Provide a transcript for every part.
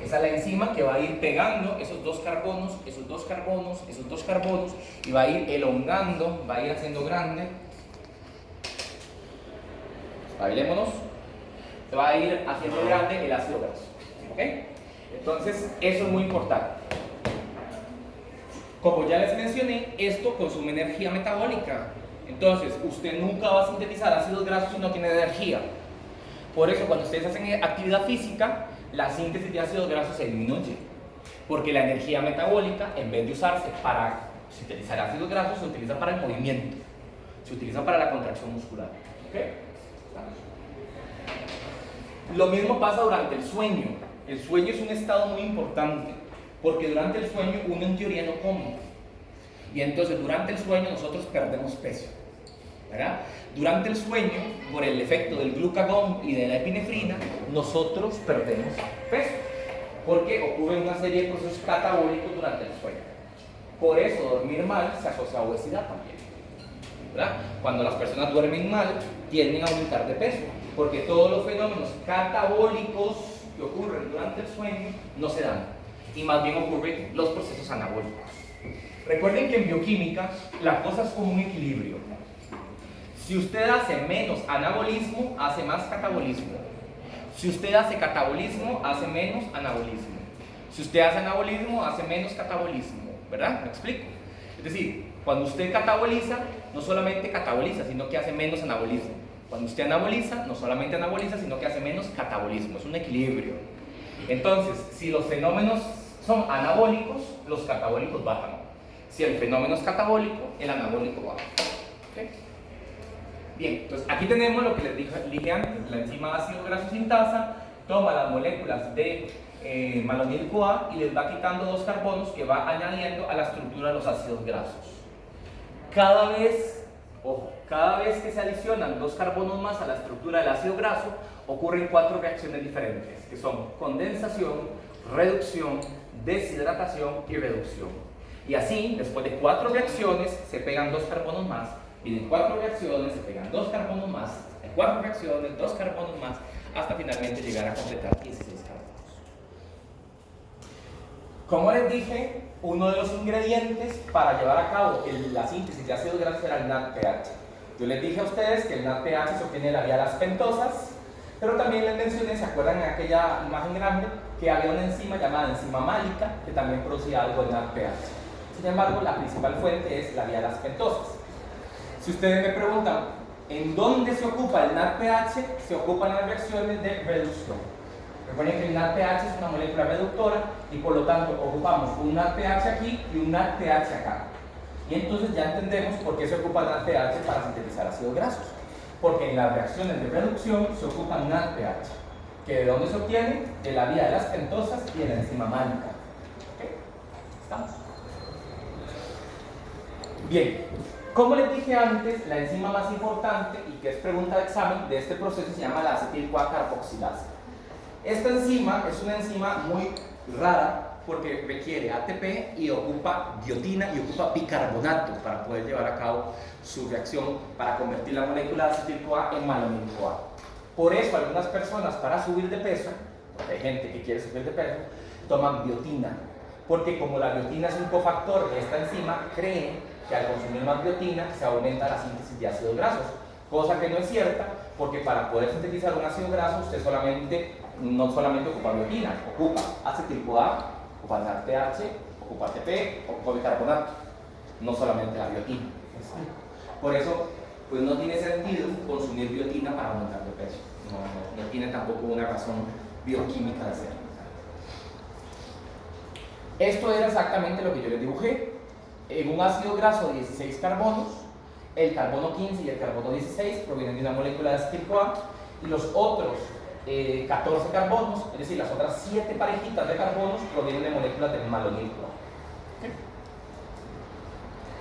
Esa es la enzima que va a ir pegando esos dos carbonos, esos dos carbonos, esos dos carbonos, y va a ir elongando, va a ir haciendo grande. Espabilémonos. Va a ir haciendo grande el ácido graso. ¿Ok? Entonces, eso es muy importante. Como ya les mencioné, esto consume energía metabólica. Entonces, usted nunca va a sintetizar ácidos grasos si no tiene energía. Por eso, cuando ustedes hacen actividad física, la síntesis de ácidos grasos se disminuye. Porque la energía metabólica, en vez de usarse para sintetizar ácidos grasos, se utiliza para el movimiento. Se utiliza para la contracción muscular. ¿Ok? Lo mismo pasa durante el sueño. El sueño es un estado muy importante, porque durante el sueño uno en teoría no come. Y entonces durante el sueño nosotros perdemos peso, ¿verdad? Durante el sueño, por el efecto del glucagón y de la epinefrina, nosotros perdemos peso, porque ocurren una serie de procesos catabólicos durante el sueño. Por eso dormir mal se asocia a obesidad también, ¿verdad? Cuando las personas duermen mal, tienden a aumentar de peso, porque todos los fenómenos catabólicos que ocurren durante el sueño no se dan, y más bien ocurren los procesos anabólicos. Recuerden que en bioquímica la cosa es como un equilibrio. Si usted hace menos anabolismo, hace más catabolismo. Si usted hace catabolismo, hace menos anabolismo. Si usted hace anabolismo, hace menos catabolismo, ¿verdad? ¿Me explico? Es decir, cuando usted cataboliza, no solamente cataboliza, sino que hace menos anabolismo. Cuando usted anaboliza, no solamente anaboliza, sino que hace menos catabolismo. Es un equilibrio. Entonces, si los fenómenos son anabólicos, los catabólicos bajan. Si el fenómeno es catabólico, el anabólico baja. ¿Okay? Bien, entonces aquí tenemos lo que les dije antes. La enzima ácido graso sintasa toma las moléculas de malonil-CoA y les va quitando dos carbonos que va añadiendo a la estructura de los ácidos grasos. Cada vez que se adicionan dos carbonos más a la estructura del ácido graso, ocurren 4 reacciones diferentes, que son condensación, reducción, deshidratación y reducción. Y así, después de 4 reacciones, se pegan 2 carbonos más, y de 4 reacciones se pegan 2 carbonos más, de 4 reacciones, 2 carbonos más, hasta finalmente llegar a completar 16 carbonos. Como les dije, uno de los ingredientes para llevar a cabo la síntesis de ácidos grasos era el NADPH. Yo les dije a ustedes que el NADPH se obtiene de las vías pentosas, pero también les mencioné, ¿se acuerdan en aquella imagen grande? Que había una enzima llamada enzima málica que también producía algo de NADPH. Sin embargo, la principal fuente es la vía de las pentosas. Si ustedes me preguntan, ¿en dónde se ocupa el NADPH? Se ocupa en las reacciones de reducción. Recuerden que el NADPH es una molécula reductora y por lo tanto ocupamos un NADPH aquí y un NADPH acá. Y entonces ya entendemos por qué se ocupa el NADPH para sintetizar ácidos grasos. Porque en las reacciones de reducción se ocupa un NADPH. ¿Que de dónde se obtiene? De la vía de las pentosas y de la enzima málica. ¿Ok? ¿Estamos? Bien, como les dije antes, la enzima más importante y que es pregunta de examen de este proceso se llama la acetil-CoA carboxilasa. Esta enzima es una enzima muy rara porque requiere ATP y ocupa biotina y ocupa bicarbonato para poder llevar a cabo su reacción para convertir la molécula de acetil-CoA en malonil-CoA. Por eso algunas personas para subir de peso, porque hay gente que quiere subir de peso, toman biotina, porque como la biotina es un cofactor de esta enzima, creen que al consumir más biotina se aumenta la síntesis de ácidos grasos, cosa que no es cierta, porque para poder sintetizar un ácido graso usted no solamente ocupa biotina, ocupa acetil-CoA, ocupa NADPH, ocupa ATP, ocupa bicarbonato, no solamente la biotina. Por eso, pues no tiene sentido consumir biotina para aumentar de peso, no tiene tampoco una razón bioquímica de hacerlo. Esto era exactamente lo que yo les dibujé. En un ácido graso de 16 carbonos, el carbono 15 y el carbono 16 provienen de una molécula de acetil-CoA y los otros 14 carbonos, es decir, las otras 7 parejitas de carbonos provienen de moléculas de malonil-CoA. ¿Okay?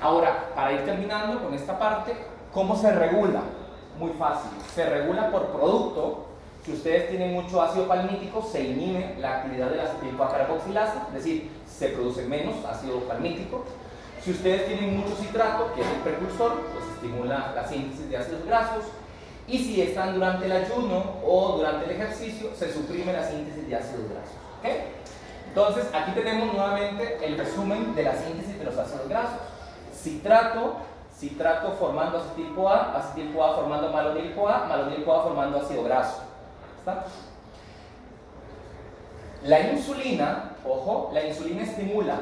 Ahora, para ir terminando con esta parte, ¿cómo se regula? Muy fácil, se regula por producto. Si ustedes tienen mucho ácido palmítico, se inhibe la actividad de la acetil-CoA carboxilasa, es decir, se produce menos ácido palmítico. Si ustedes tienen mucho citrato, que es el precursor, pues estimula la síntesis de ácidos grasos. Y si están durante el ayuno o durante el ejercicio, se suprime la síntesis de ácidos grasos. ¿Okay? Entonces, aquí tenemos nuevamente el resumen de la síntesis de los ácidos grasos. Citrato formando acetil CoA formando malonil CoA formando ácido graso. ¿Está? La insulina, ojo, la insulina estimula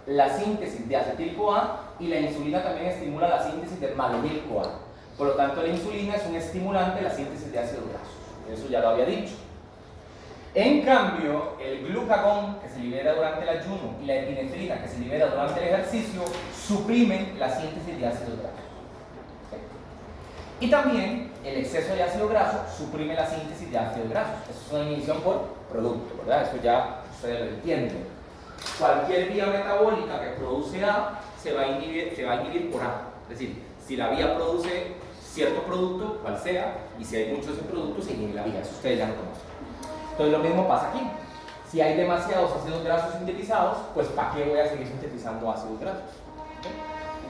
la síntesis de acetil CoA y la insulina también estimula la síntesis de malonil CoA. Por lo tanto, la insulina es un estimulante de la síntesis de ácidos grasos. Eso ya lo había dicho. En cambio, el glucagón que se libera durante el ayuno y la epinefrina que se libera durante el ejercicio suprimen la síntesis de ácidos grasos. ¿Okay? Y también el exceso de ácido graso suprime la síntesis de ácidos grasos. Eso es una inhibición por producto, ¿verdad? Eso ya ustedes lo entienden. Cualquier vía metabólica que produce A se va a inhibir por A. Es decir, si la vía produce cierto producto, cual sea, y si hay mucho de ese producto, se inhibe la vía. Eso ustedes ya lo conocen. Entonces lo mismo pasa aquí. Si hay demasiados ácidos grasos sintetizados, pues ¿para qué voy a seguir sintetizando ácidos grasos? ¿Okay?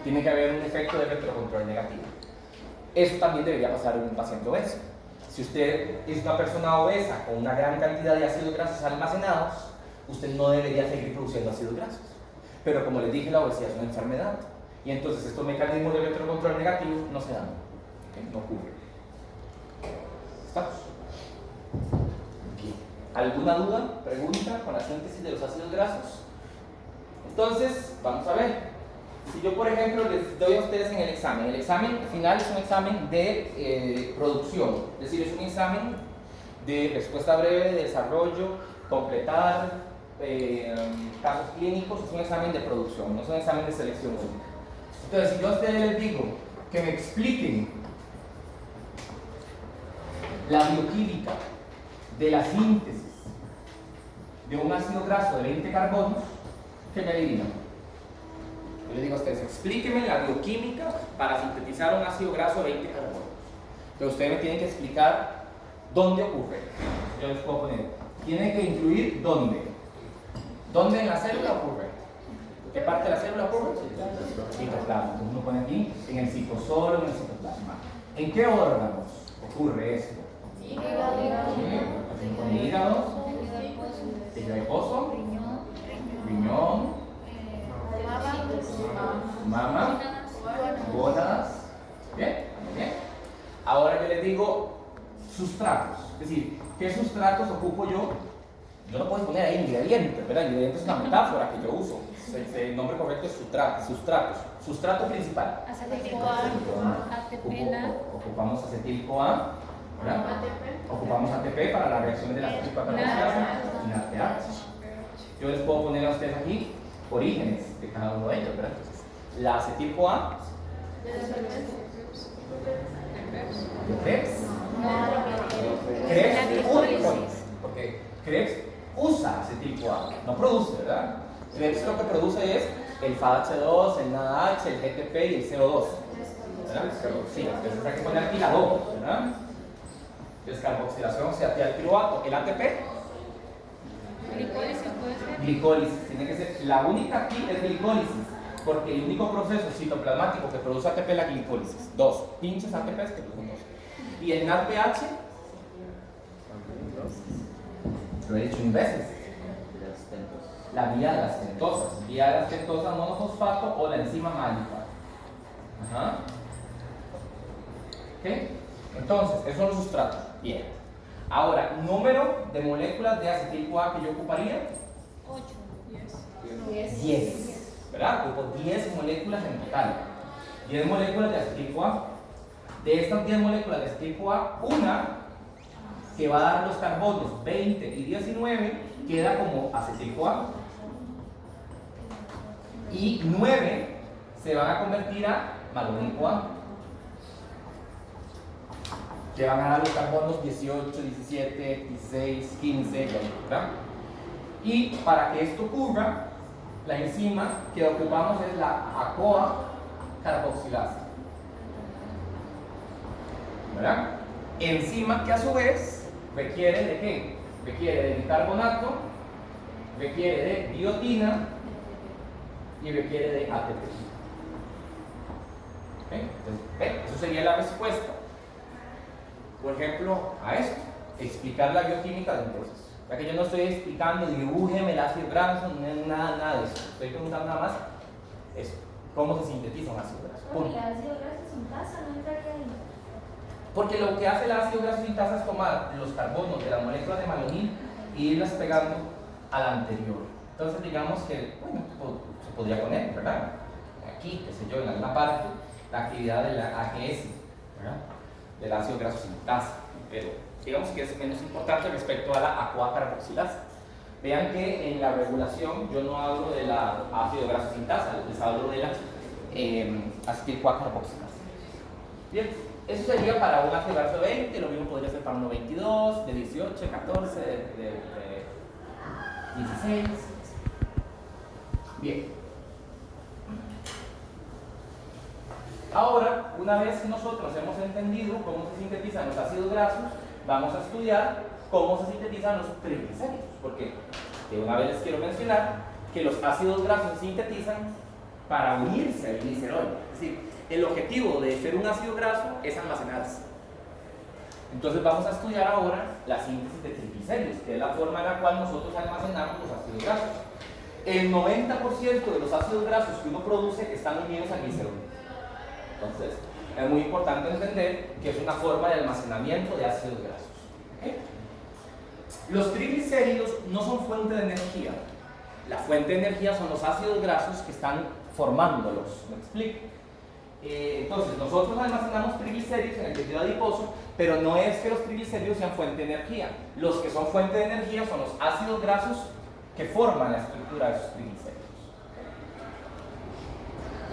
Tiene que haber un efecto de retrocontrol negativo. Eso también debería pasar en un paciente obeso. Si usted es una persona obesa con una gran cantidad de ácidos grasos almacenados, usted no debería seguir produciendo ácidos grasos. Pero como les dije, la obesidad es una enfermedad. Y entonces estos mecanismos de retrocontrol negativo no se dan. ¿Okay? No ocurren. ¿Estamos? Bien. ¿Alguna duda, pregunta con la síntesis de los ácidos grasos? Entonces, vamos a ver. Si yo, por ejemplo, les doy a ustedes en el examen final es un examen de producción, es decir, es un examen de respuesta breve, de desarrollo, completar, casos clínicos, es un examen de producción, no es un examen de selección única. Entonces, si yo a ustedes les digo que me expliquen la bioquímica de la síntesis de un ácido graso de 20 carbonos, ¿qué me adivinan? Yo les digo a ustedes, explíquenme la bioquímica para sintetizar un ácido graso de 20 carbonos. Pero ustedes me tienen que explicar dónde ocurre. Yo les puedo poner, tiene que incluir dónde. ¿Dónde en la célula ocurre? ¿Qué parte de la célula ocurre? Citoplasma. Entonces uno pone aquí, en el citosol o en el citoplasma. ¿En qué órganos ocurre esto? En hígado, tejido adiposo, riñón, mama, gónadas. ¿Bien? ¿Bien? Ahora yo les digo sustratos. Es decir, ¿qué sustratos ocupo yo? Yo no puedo poner ahí ingredientes, ¿verdad? Ingredientes es una metáfora que yo uso. El nombre correcto es sustratos. Sustrato principal. Ocupamos acetil CoA, ¿verdad? Ocupamos ATP para la reacción de la acetilcoagulación y la pH. Yo les puedo poner a ustedes aquí orígenes de cada uno de ellos, ¿verdad? Entonces, la acetil CoA porque Krebs usa acetil CoA, no produce, ¿verdad? Krebs lo que produce es el FAH2, el NADH, el GTP y el CO2, ¿verdad? Sí, entonces hay que poner aquí la doble, ¿verdad? Descarboxilación oxidativa del piruvato, el ATP. Glicólisis puede ser. Glicólisis, tiene que ser, la única aquí es glicólisis, porque el único proceso citoplasmático que produce ATP es la glicólisis. Dos pinches ATPs que producen dos. Y el NADPH, lo he dicho 1 veces, la vía de las pentosas, vía de las pentosas monofosfato o la enzima mágica. Ajá. ¿Ok? Entonces, esos son los sustratos. Bien. Ahora, número de moléculas de acetil CoA que yo ocuparía. 8, 10. ¿Verdad? Ocupo 10 moléculas en total. 10 moléculas de acetil CoA. De estas 10 moléculas de acetil CoA, una que va a dar los carbonos 20 y 19 queda como acetil CoA. Y 9 se van a convertir a malonil CoA. Que van a dar los carbonos 18, 17, 16, 15, ¿verdad? Y para que esto ocurra, la enzima que ocupamos es la ACoA carboxilasa, ¿verdad? Enzima que a su vez requiere de ¿qué? Requiere de bicarbonato, requiere de biotina y requiere de ATP. ¿Okay? Entonces, eso sería la respuesta. por ejemplo, a esto, explicar la bioquímica de un proceso. Ya que yo no estoy explicando, dibújeme el ácido graso, nada de eso. Estoy preguntando nada más eso, cómo se sintetiza un ácido graso. Porque el ácido graso sintasa no entraría ahí. Porque lo que hace el ácido graso sintasa es tomar los carbonos de las moléculas de malonil y irlas pegando a la anterior. Entonces digamos que, bueno, se podría poner, ¿verdad? Aquí, qué sé yo, en alguna parte, la actividad de la AGS, ¿verdad? Del ácido graso sintasa, pero digamos que es menos importante respecto a la ACOA-carboxilasa. Vean que en la regulación yo no hablo de la ácido graso sintasa, les hablo de la acetil-CoA-carboxilasa. Bien, eso sería para un ácido graso 20, lo mismo podría ser para uno 22, de 18, de 14, de 16. Bien. Ahora, una vez nosotros hemos entendido cómo se sintetizan los ácidos grasos, vamos a estudiar cómo se sintetizan los triglicéridos, porque de una vez les quiero mencionar que los ácidos grasos se sintetizan para unirse al glicerol. Es decir, el objetivo de ser un ácido graso es almacenarse. Entonces vamos a estudiar ahora la síntesis de triglicéridos, que es la forma en la cual nosotros almacenamos los ácidos grasos. El 90% de los ácidos grasos que uno produce están unidos al glicerol. Entonces, es muy importante entender que es una forma de almacenamiento de ácidos grasos. ¿Okay? Los triglicéridos no son fuente de energía. La fuente de energía son los ácidos grasos que están formándolos. ¿Me explico? Entonces, nosotros almacenamos triglicéridos en el tejido adiposo, pero no es que los triglicéridos sean fuente de energía. Los que son fuente de energía son los ácidos grasos que forman la estructura de esos triglicéridos.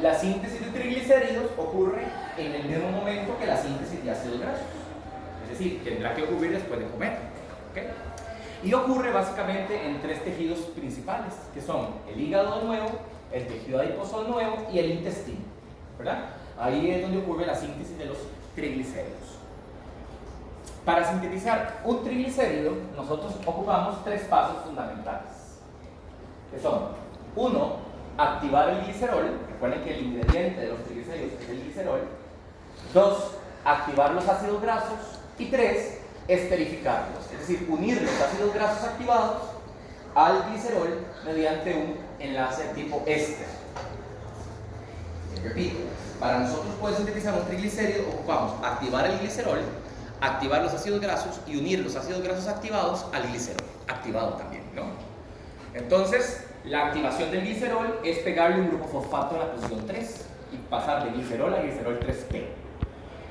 La síntesis de triglicéridos ocurre en el mismo momento que la síntesis de ácidos grasos. Es decir, tendrá que ocurrir después de comer. ¿Okay? Y ocurre básicamente en tres tejidos principales, que son el hígado nuevo, el tejido adiposo nuevo y el intestino. ¿Verdad? Ahí es donde ocurre la síntesis de los triglicéridos. Para sintetizar un triglicérido, nosotros ocupamos tres pasos fundamentales, que son: uno, activar el glicerol. Recuerden que el ingrediente de los triglicéridos es el glicerol. 2, activar los ácidos grasos. Y 3, esterificarlos, es decir, unir los ácidos grasos activados al glicerol mediante un enlace tipo éster. Repito, para nosotros poder sintetizar un triglicérido ocupamos activar el glicerol, activar los ácidos grasos y unir los ácidos grasos activados al glicerol, activado también, ¿no? Entonces, la activación del glicerol es pegarle un grupo fosfato en la posición 3 y pasar de glicerol a glicerol 3P.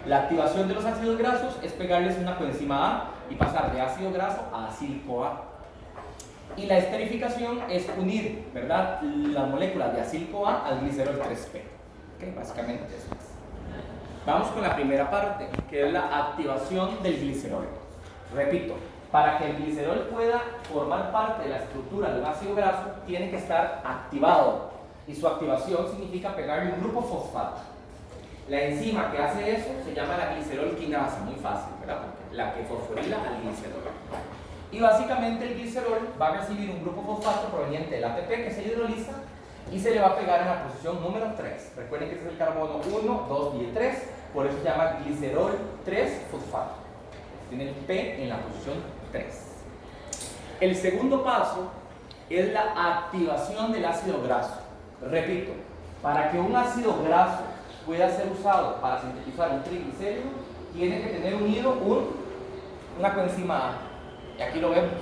La activación de los ácidos grasos es pegarles una coenzima A y pasar de ácido graso a acil-CoA. Y la esterificación es unir, ¿verdad?, la molécula de acil-CoA al glicerol 3P. ¿Okay? Básicamente eso es. Vamos con la primera parte, que es la activación del glicerol. Repito, para que el glicerol pueda formar parte de la estructura de un ácido graso, tiene que estar activado. Y su activación significa pegarle un grupo fosfato. La enzima que hace eso se llama la glicerol quinasa, muy fácil, ¿verdad? Porque la que fosforila al glicerol. Y básicamente el glicerol va a recibir un grupo fosfato proveniente del ATP que se hidroliza y se le va a pegar en la posición número 3. Recuerden que este es el carbono 1, 2 y 3, por eso se llama glicerol 3-fosfato. Tiene el P en la posición 3. El segundo paso es la activación del ácido graso. Repito, para que un ácido graso pueda ser usado para sintetizar un triglicérido, tiene que tener unido una coenzima A. Y aquí lo vemos.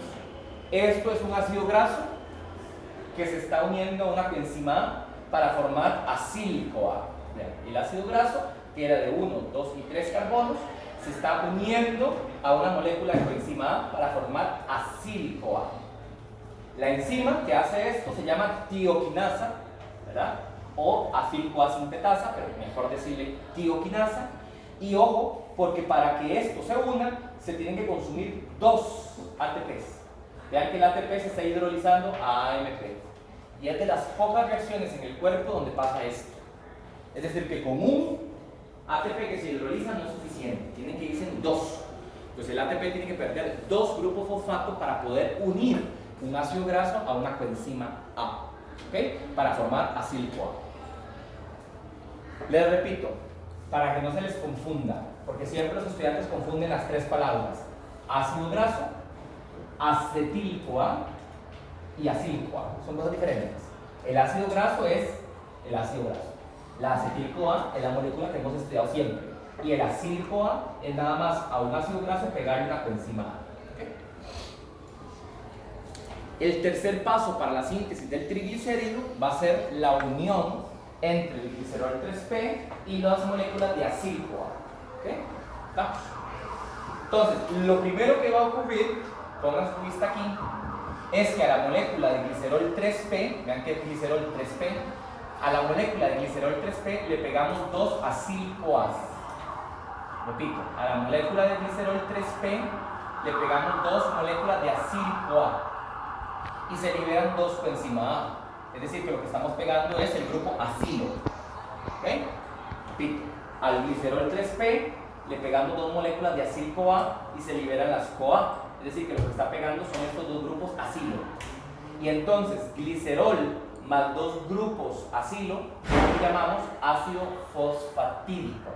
Esto es un ácido graso que se está uniendo a una coenzima A para formar acil-CoA. El ácido graso, que era de 1, 2 y 3 carbonos, se está uniendo a una molécula de coenzima A para formar acil-CoA. La enzima que hace esto se llama tioquinasa, ¿verdad? O acil-CoA sintetasa, pero mejor decirle tioquinasa. Y ojo, porque para que esto se una, se tienen que consumir 2 ATPs. Vean que el ATP se está hidrolizando a AMP. Y es de las pocas reacciones en el cuerpo donde pasa esto. Es decir, que con un ATP que se hidroliza no es suficiente, tienen que irse en 2. Entonces el ATP tiene que perder 2 grupos fosfato para poder unir un ácido graso a una coenzima A, ¿okay? Para formar acil-CoA. Les repito, para que no se les confunda, porque siempre los estudiantes confunden las tres palabras: ácido graso, acetil-CoA y acil-CoA. Son cosas diferentes. El ácido graso es el ácido graso. La acetil-CoA es la molécula que hemos estudiado siempre. Y el acil-CoA es nada más a un ácido graso pegarle una coenzima A. ¿Okay? El tercer paso para la síntesis del triglicérido va a ser la unión entre el glicerol 3P y las moléculas de acil-CoA. ¿Okay? ¿Estamos? Entonces, lo primero que va a ocurrir, pongan su vista aquí, es que a la molécula de glicerol 3P, vean que es glicerol 3P, a la molécula de glicerol 3P le pegamos dos acil-CoAs. Repito, a la molécula de glicerol 3P le pegamos dos moléculas de acil-CoA y se liberan dos coenzima A. Es decir, que lo que estamos pegando es el grupo acilo. ¿Okay? Repito, al glicerol 3P le pegamos dos moléculas de acil-CoA y se liberan las CoA. Es decir, que lo que está pegando son estos dos grupos acilo. Y entonces, glicerol más dos grupos acilo, lo llamamos ácido fosfatídico.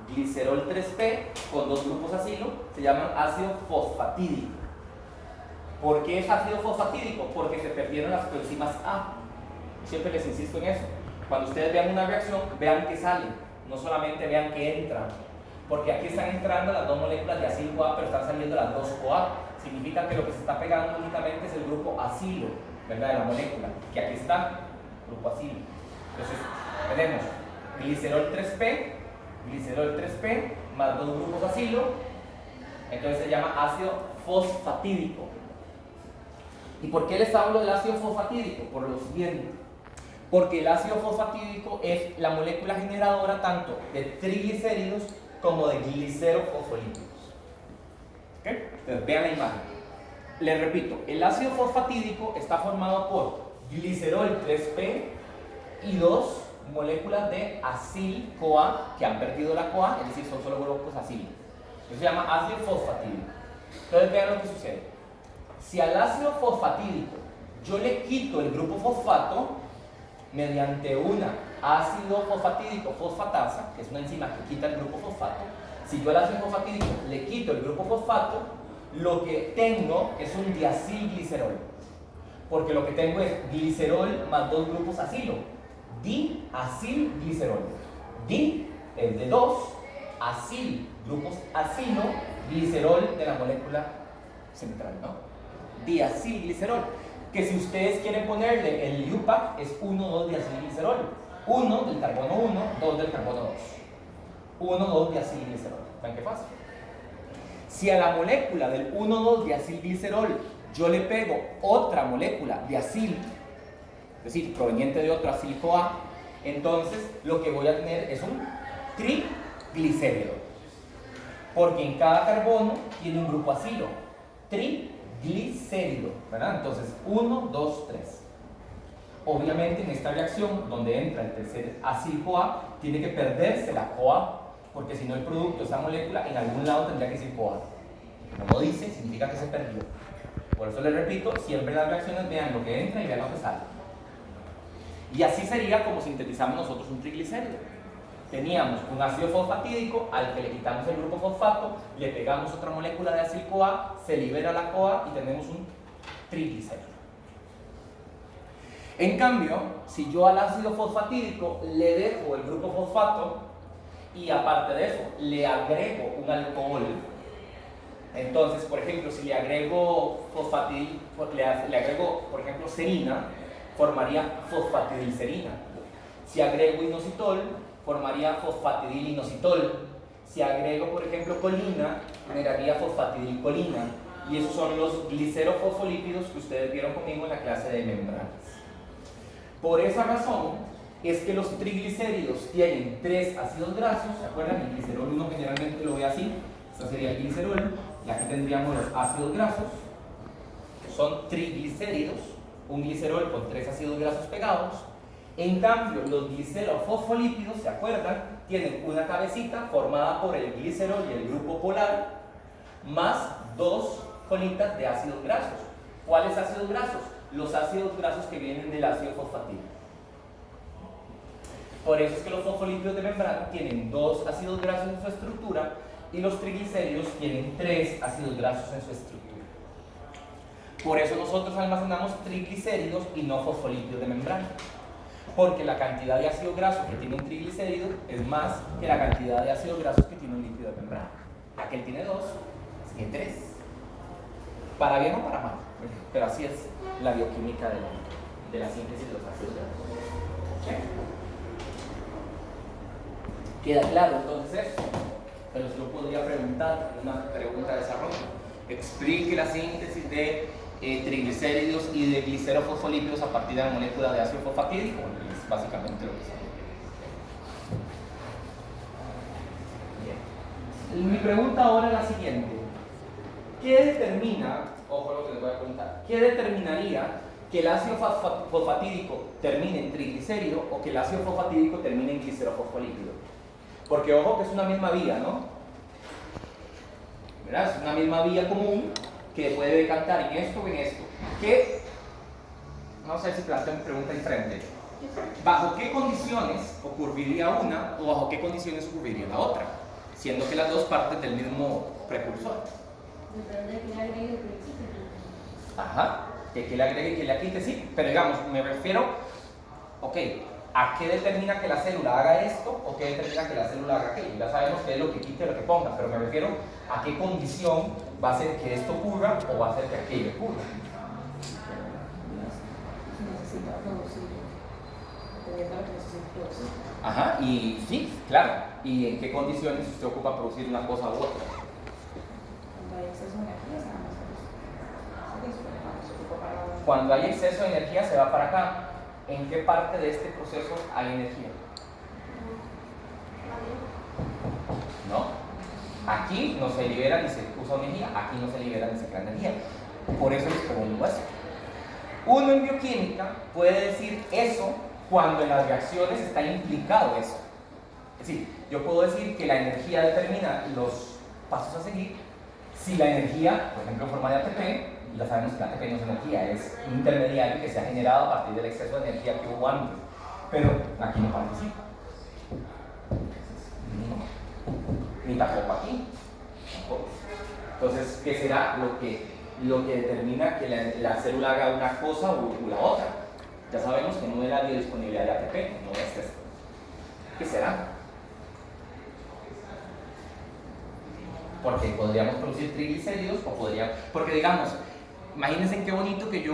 Glicerol 3P con dos grupos acilo se llaman ácido fosfatídico. ¿Por qué es ácido fosfatídico? Porque se perdieron las coenzimas A. Siempre les insisto en eso. Cuando ustedes vean una reacción, vean que sale, no solamente vean que entra. Porque aquí están entrando las dos moléculas de acil-CoA, pero están saliendo las dos CoA. Significa que lo que se está pegando únicamente es el grupo acilo, ¿verdad? De la molécula, que aquí está, grupo acilo. Entonces, tenemos glicerol 3P más dos grupos acilo, entonces se llama ácido fosfatídico. ¿Y por qué les hablo del ácido fosfatídico? Por lo siguiente. Porque el ácido fosfatídico es la molécula generadora tanto de triglicéridos como de glicerofosfolípidos. ¿Okay? Entonces vean la imagen. Les repito, el ácido fosfatídico está formado por glicerol 3P y dos moléculas de acil-CoA que han perdido la CoA, es decir, son solo grupos acil. Eso se llama ácido fosfatídico. Entonces vean lo que sucede. Si al ácido fosfatídico yo le quito el grupo fosfato mediante una ácido fosfatídico fosfatasa, que es una enzima que quita el grupo fosfato, si yo al ácido fosfatídico le quito el grupo fosfato, lo que tengo es un diacilglicerol, porque lo que tengo es glicerol más dos grupos acilo, diacilglicerol. Di es de dos, acil, grupos acilo, glicerol de la molécula central, ¿no? Diacilglicerol, que si ustedes quieren ponerle el IUPAC es 1,2 diacilglicerol, 1 del carbono 1, 2 del carbono 2, 1,2 diacilglicerol. ¿Ven qué fácil? Si a la molécula del 1,2 diacilglicerol yo le pego otra molécula de acil, es decir, proveniente de otro acil-CoA, entonces lo que voy a tener es un triglicérido, porque en cada carbono tiene un grupo acilo, triglicérido, ¿verdad? Entonces 1, 2, 3. Obviamente en esta reacción donde entra el tercer acil-CoA tiene que perderse la CoA, porque si no el producto, esa molécula, en algún lado tendría que decir CoA. Como no dice, significa que se perdió. Por eso les repito, siempre en las reacciones vean lo que entra y vean lo que sale. Y así sería como sintetizamos nosotros un triglicérido. Teníamos un ácido fosfatídico al que le quitamos el grupo fosfato, le pegamos otra molécula de acil-CoA, se libera la CoA y tenemos un triglicérido. En cambio, si yo al ácido fosfatídico le dejo el grupo fosfato y aparte de eso le agrego un alcohol, entonces, por ejemplo, si le agrego le agrego, por ejemplo, serina, formaría fosfatidilcerina. Si agrego inositol, formaría fosfatidilinositol. Si agrego, por ejemplo, colina, generaría fosfatidilcolina. Y esos son los glicerofosfolípidos que ustedes vieron conmigo en la clase de membranas. Por esa razón es que los triglicéridos tienen tres ácidos grasos. ¿Se acuerdan? El glicerol 1 generalmente lo ve así. Esto sería el glicerol. Y aquí tendríamos los ácidos grasos. Son triglicéridos. Un glicerol con tres ácidos grasos pegados. En cambio, los glicerofosfolípidos, ¿se acuerdan? Tienen una cabecita formada por el glicerol y el grupo polar, más dos colitas de ácidos grasos. ¿Cuáles ácidos grasos? Los ácidos grasos que vienen del ácido fosfatídico. Por eso es que los fosfolípidos de membrana tienen 2 ácidos grasos en su estructura y los triglicéridos tienen 3 ácidos grasos en su estructura. Por eso nosotros almacenamos triglicéridos y no fosfolípidos de membrana. Porque la cantidad de ácido graso que tiene un triglicérido es más que la cantidad de ácidos grasos que tiene un lípido de membrana. Aquel tiene 2, es que 3. Para bien o para mal, pero así es la bioquímica de la síntesis de los ácidos grasos. ¿Sí? ¿Queda claro entonces esto? Pero se lo podría preguntar en una pregunta de desarrollo. Explique la síntesis de triglicéridos y de glicerofosfolípidos a partir de la molécula de ácido fosfatídico. Es básicamente lo que se Bien. Mi pregunta ahora es la siguiente. ¿Qué determina, ojo lo que les voy a preguntar, qué determinaría que el ácido fosfatídico termine en triglicérido o que el ácido fosfatídico termine en glicerofosfolípido? Porque ojo que es una misma vía, ¿no? ¿Verdad? Es una misma vía común que puede decantar en esto o en esto. ¿Qué? No sé si planteo mi pregunta diferente. ¿Bajo qué condiciones ocurriría una o bajo qué condiciones ocurriría la otra? Siendo que las dos parten del mismo precursor. Depende de que le agregue el principio. Ajá, que le agregue y que le quite, sí. Pero digamos, me refiero, ok, ¿a qué determina que la célula haga esto o qué determina que la célula haga aquello? Ya sabemos qué es lo que quita y lo que ponga, pero me refiero a qué condición va a hacer que esto ocurra o va a hacer que aquello ocurra. Necesita producir, dependiendo de lo que necesite producir. Ajá, y sí, claro. ¿Y en qué condiciones usted ocupa producir una cosa u otra? Cuando hay exceso de energía, se van a hacer. Cuando hay exceso de energía se va para acá. ¿En qué parte de este proceso hay energía? ¿No? Aquí no se libera ni se usa energía, aquí no se libera ni se crea energía. Por eso les pregunto eso. Uno en bioquímica puede decir eso cuando en las reacciones está implicado eso. Es decir, yo puedo decir que la energía determina los pasos a seguir si la energía, por ejemplo en forma de ATP, ya sabemos que la ATP no es energía, es un intermediario que se ha generado a partir del exceso de energía que hubo antes, pero aquí no participa. Ni tampoco aquí. Entonces, ¿qué será lo que determina que la célula haga una cosa u la otra? Ya sabemos que no es la biodisponibilidad de ATP, no es esto. ¿Qué será? Porque podríamos producir triglicéridos o podríamos... Porque digamos, imagínense qué bonito que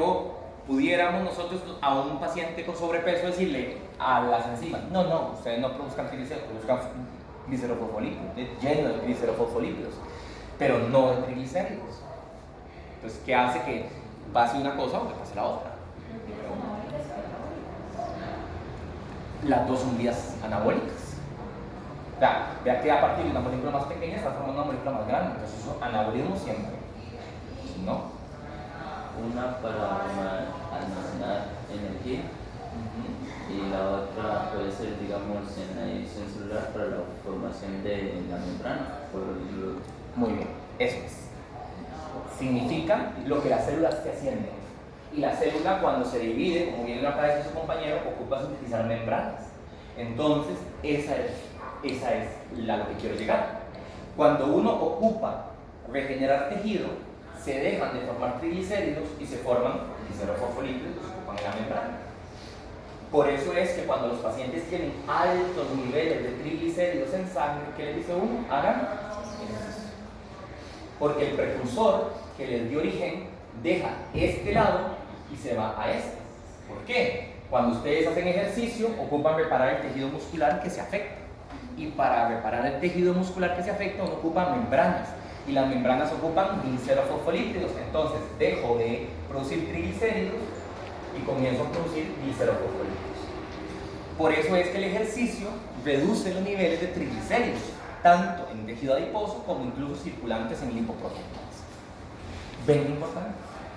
pudiéramos nosotros a un paciente con sobrepeso decirle a las enzimas, no, ustedes no produzcan triglicéridos, produzcan glicerofosfolípidos, lleno de glicerofosfolípidos, pero no de triglicéridos. Entonces, ¿qué hace que pase una cosa o que pase la otra? Las dos son vías anabólicas. O sea, vea que a partir de una molécula más pequeña está formando una molécula más grande, entonces eso anabolismo siempre, ¿no? Una para almacenar energía y la otra puede ser, digamos, en la edición celular para la formación de la membrana. Muy bien, eso es. Significa lo que la célula esté haciendo. Y la célula, cuando se divide, como bien lo acaba de decir su compañero, ocupa sintetizar membranas. Entonces, esa es lo que quiero llegar. Cuando uno ocupa regenerar tejido, se dejan de formar triglicéridos y se forman glicerofosfolípidos que se ocupan en la membrana. Por eso es que cuando los pacientes tienen altos niveles de triglicéridos en sangre, ¿qué les dice uno? Hagan ejercicio. Porque el precursor que les dio origen deja este lado y se va a este. ¿Por qué? Cuando ustedes hacen ejercicio, ocupan reparar el tejido muscular que se afecta. Y para reparar el tejido muscular que se afecta, uno ocupa membranas. Y las membranas ocupan glicerofosfolípidos. Entonces, dejo de producir triglicéridos y comienzo a producir glicerofosfolípidos. Por eso es que el ejercicio reduce los niveles de triglicéridos, tanto en tejido adiposo como incluso circulantes en lipoproteínas. ¿Ven lo importante?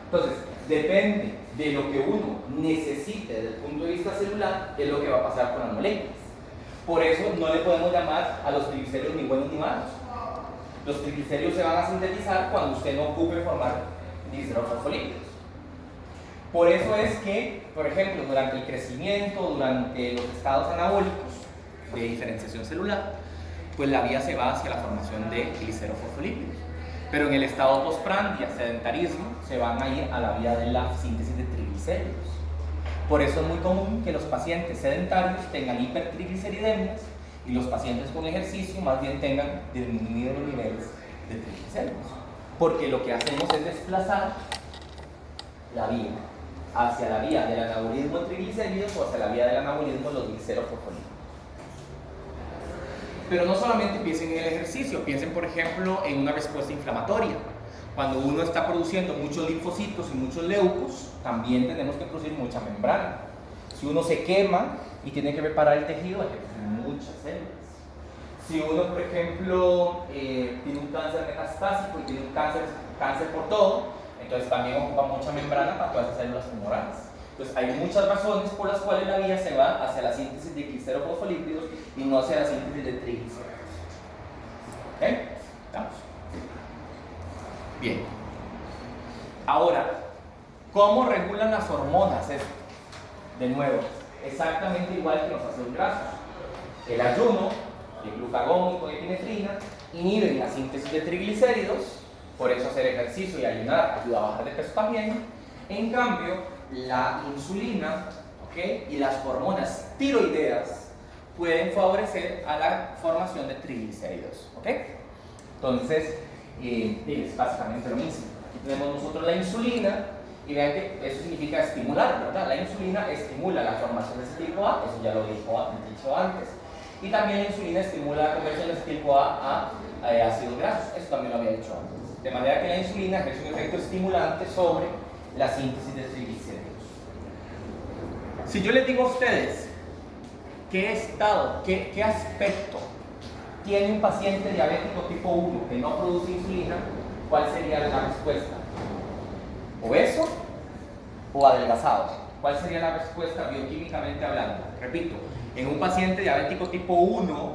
Entonces, depende de lo que uno necesite desde el punto de vista celular, es lo que va a pasar con las moléculas. Por eso no le podemos llamar a los triglicéridos ni buenos ni malos. Los triglicéridos se van a sintetizar cuando usted no ocupe formar glicerofosfolípidos. Por eso es que, por ejemplo, durante el crecimiento, durante los estados anabólicos, de diferenciación celular, pues la vía se va hacia la formación de glicerofosfolípidos. Pero en el estado postprandia, sedentarismo, se van a ir a la vía de la síntesis de triglicéridos. Por eso es muy común que los pacientes sedentarios tengan hipertrigliceridemias y los pacientes con ejercicio más bien tengan disminuidos los niveles de triglicéridos. Porque lo que hacemos es desplazar la vía hacia la vía del anabolismo de triglicéridos o hacia la vía del anabolismo de los glicerofosfolípidos. Pero no solamente piensen en el ejercicio, piensen por ejemplo en una respuesta inflamatoria. Cuando uno está produciendo muchos linfocitos y muchos leucos, también tenemos que producir mucha membrana. Si uno se quema y tiene que reparar el tejido, hay que producir muchas células. Si uno, por ejemplo, tiene un cáncer metastásico y tiene un cáncer por todo, entonces también ocupa mucha membrana para todas esas células tumorales. Entonces hay muchas razones por las cuales la vía se va hacia la síntesis de glicerofosfolípidos y no hacia la síntesis de triglicéridos. ¿Ok? ¿Estamos? Bien. Ahora, ¿cómo regulan las hormonas esto? De nuevo, exactamente igual que los ácidos grasos. El ayuno, el glucagón y coepinefrina inhiben la síntesis de triglicéridos, por eso hacer ejercicio y ayunar ayuda a bajar de peso también. En cambio, la insulina, ¿okay?, y las hormonas tiroideas pueden favorecer a la formación de triglicéridos. ¿Okay? Entonces, es básicamente lo mismo. Aquí tenemos nosotros la insulina y vean que eso significa estimular, ¿verdad? La insulina estimula la formación de acetil-CoA, eso ya lo dicho antes. Y también la insulina estimula la conversión de acetil-CoA a ácidos grasos, eso también lo había dicho antes. De manera que la insulina ejerce un efecto estimulante sobre la síntesis de triglicéridos. Si yo les digo a ustedes qué estado, qué aspecto tiene un paciente diabético tipo 1 que no produce insulina, ¿cuál sería la respuesta? ¿Obeso o adelgazado? ¿Cuál sería la respuesta bioquímicamente hablando? Repito, en un paciente diabético tipo 1,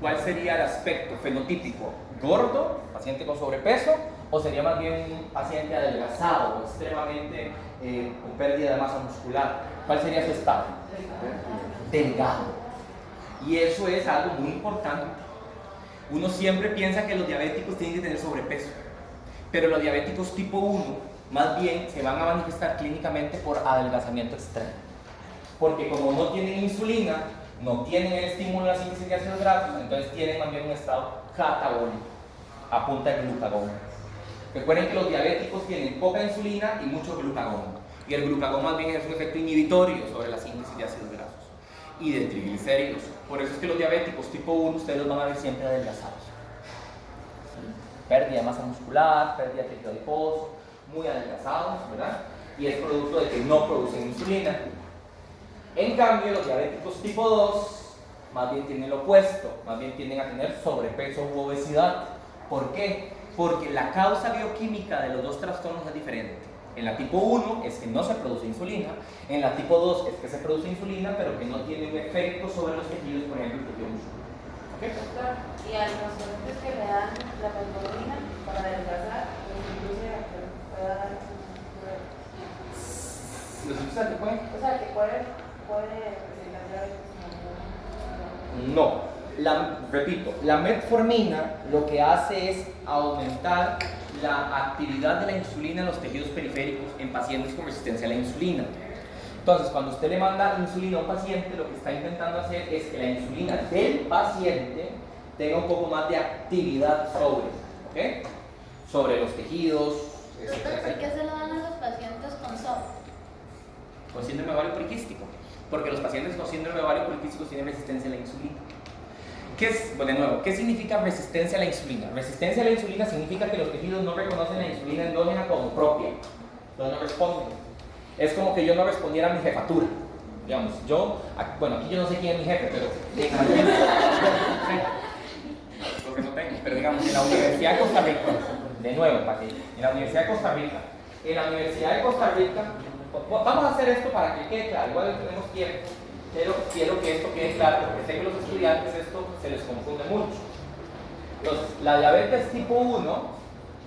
¿cuál sería el aspecto fenotípico? ¿Gordo, paciente con sobrepeso? ¿O sería más bien un paciente adelgazado, extremadamente con pérdida de masa muscular? ¿Cuál sería su estado? Delgado. Y eso es algo muy importante. Uno siempre piensa que los diabéticos tienen que tener sobrepeso, pero los diabéticos tipo 1 más bien se van a manifestar clínicamente por adelgazamiento extremo. Porque como no tienen insulina, no tienen el estímulo de la síntesis de ácidos grasos, entonces tienen más bien un estado catabólico, a punta de glucagón. Recuerden que los diabéticos tienen poca insulina y mucho glucagón. Y el glucagón más bien es un efecto inhibitorio sobre la síntesis de ácidos grasos y de triglicéridos. Por eso es que los diabéticos tipo 1 ustedes los van a ver siempre adelgazados. ¿Sí? Pérdida de masa muscular, pérdida de tejido adiposo, muy adelgazados, ¿verdad? Y es producto de que no producen insulina. En cambio, los diabéticos tipo 2 más bien tienen lo opuesto, más bien tienden a tener sobrepeso u obesidad. ¿Por qué? Porque la causa bioquímica de los dos trastornos es diferente. En la tipo 1 es que no se produce insulina, en la tipo 2 es que se produce insulina, pero que no tiene un efecto sobre los tejidos, por ejemplo, el tejido muscular. ¿Okay? Doctor, y a los pacientes que le dan la metformina para adelgazar, incluye a que pueda dar ¿Los usa que pueden? o sea, que puede presentar diabetes. No. Repito, la metformina lo que hace es aumentar la actividad de la insulina en los tejidos periféricos en pacientes con resistencia a la insulina. Entonces, cuando usted le manda insulina a un paciente, lo que está intentando hacer es que la insulina del paciente tenga un poco más de actividad sobre los tejidos. Doctor, ¿por qué se lo dan a los pacientes con SOP? Con síndrome ovario poliquístico. Porque los pacientes con síndrome ovario poliquístico tienen resistencia a la insulina. Bueno, de nuevo, ¿qué significa resistencia a la insulina? Resistencia a la insulina significa que los tejidos no reconocen la insulina endógena como propia. Entonces no responden. Es como que yo no respondiera a mi jefatura. Digamos, aquí yo no sé quién es mi jefe, pero porque no tengo, pero digamos, en la Universidad de Costa Rica, de nuevo, en la Universidad de Costa Rica, vamos a hacer esto para que quede claro, igual tenemos tiempo. Pero quiero que esto quede claro, porque sé que los estudiantes esto se les confunde mucho. Entonces, la diabetes tipo 1,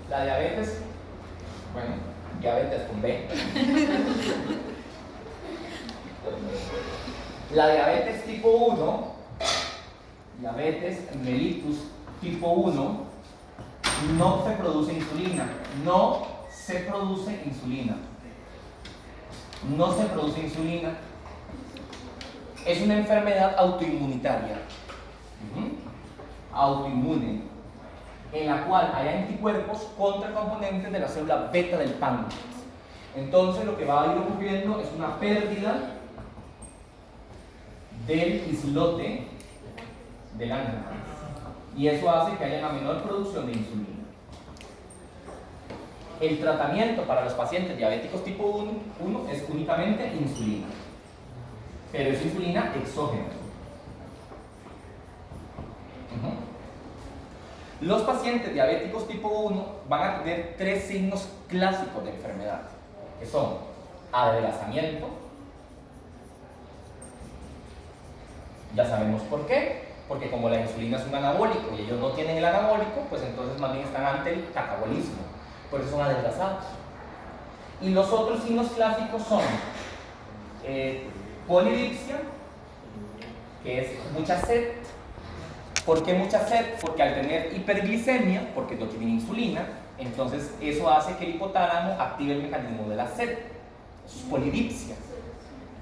diabetes con B. La diabetes tipo 1 diabetes mellitus tipo 1, no se produce insulina. No se produce insulina. No se produce insulina. Es una enfermedad autoinmunitaria. Autoinmune, en la cual hay anticuerpos contra componentes de la célula beta del páncreas. Entonces lo que va a ir ocurriendo es una pérdida del islote del ángel, y eso hace que haya una menor producción de insulina. El tratamiento para los pacientes diabéticos tipo 1 es únicamente insulina, pero es insulina exógena. Los pacientes diabéticos tipo 1 van a tener 3 signos clásicos de enfermedad, que son adelgazamiento. Ya sabemos por qué, porque como la insulina es un anabólico y ellos no tienen el anabólico, pues entonces más bien están ante el catabolismo, por eso son adelgazados. Y los otros signos clásicos son polidipsia, que es mucha sed. ¿Por qué mucha sed? Porque al tener hiperglicemia, porque no tienen insulina, entonces eso hace que el hipotálamo active el mecanismo de la sed. Eso es polidipsia.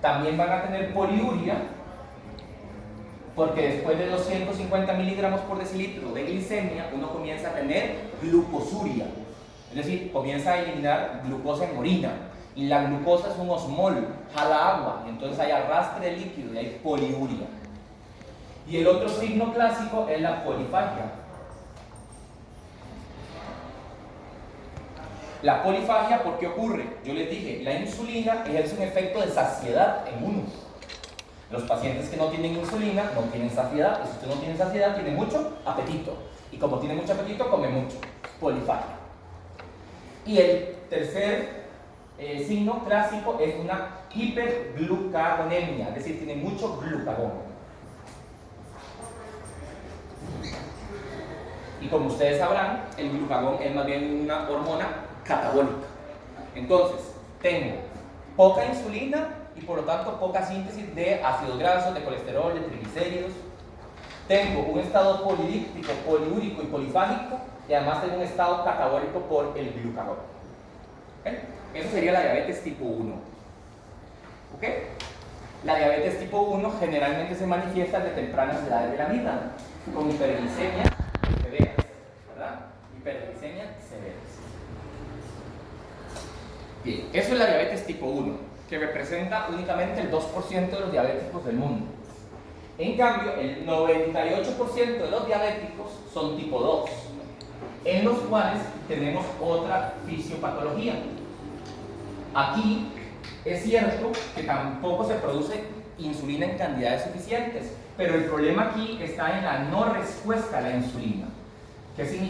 También van a tener poliuria, porque después de 250 miligramos por decilitro de glicemia, uno comienza a tener glucosuria. Es decir, comienza a eliminar glucosa en orina. Y la glucosa es un osmol, jala agua, y entonces hay arrastre de líquido y hay poliuria. Y el otro signo clásico es la polifagia. La polifagia, ¿por qué ocurre? Yo les dije, la insulina ejerce un efecto de saciedad en uno. Los pacientes que no tienen insulina no tienen saciedad, y si usted no tiene saciedad, tiene mucho apetito. Y como tiene mucho apetito, come mucho. Polifagia. Y el tercer signo clásico es una hiperglucagonemia, es decir, tiene mucho glucagón. Y como ustedes sabrán, el glucagón es más bien una hormona catabólica. Entonces, tengo poca insulina y por lo tanto poca síntesis de ácidos grasos, de colesterol, de triglicéridos. Tengo un estado polidíptico, poliúrico y polifágico, y además tengo un estado catabólico por el glucagón. ¿Okay? Eso sería la diabetes tipo 1. ¿Okay? La diabetes tipo 1 generalmente se manifiesta de tempranas edades de la vida, con hiperglicemia severas, ¿verdad? Hiperglicemia severas. Bien, eso es la diabetes tipo 1, que representa únicamente el 2% de los diabéticos del mundo. En cambio, el 98% de los diabéticos son tipo 2, en los cuales tenemos otra fisiopatología. Aquí es cierto que tampoco se produce insulina en cantidades suficientes, pero el problema aquí está en la no respuesta a la insulina. ¿Qué significa?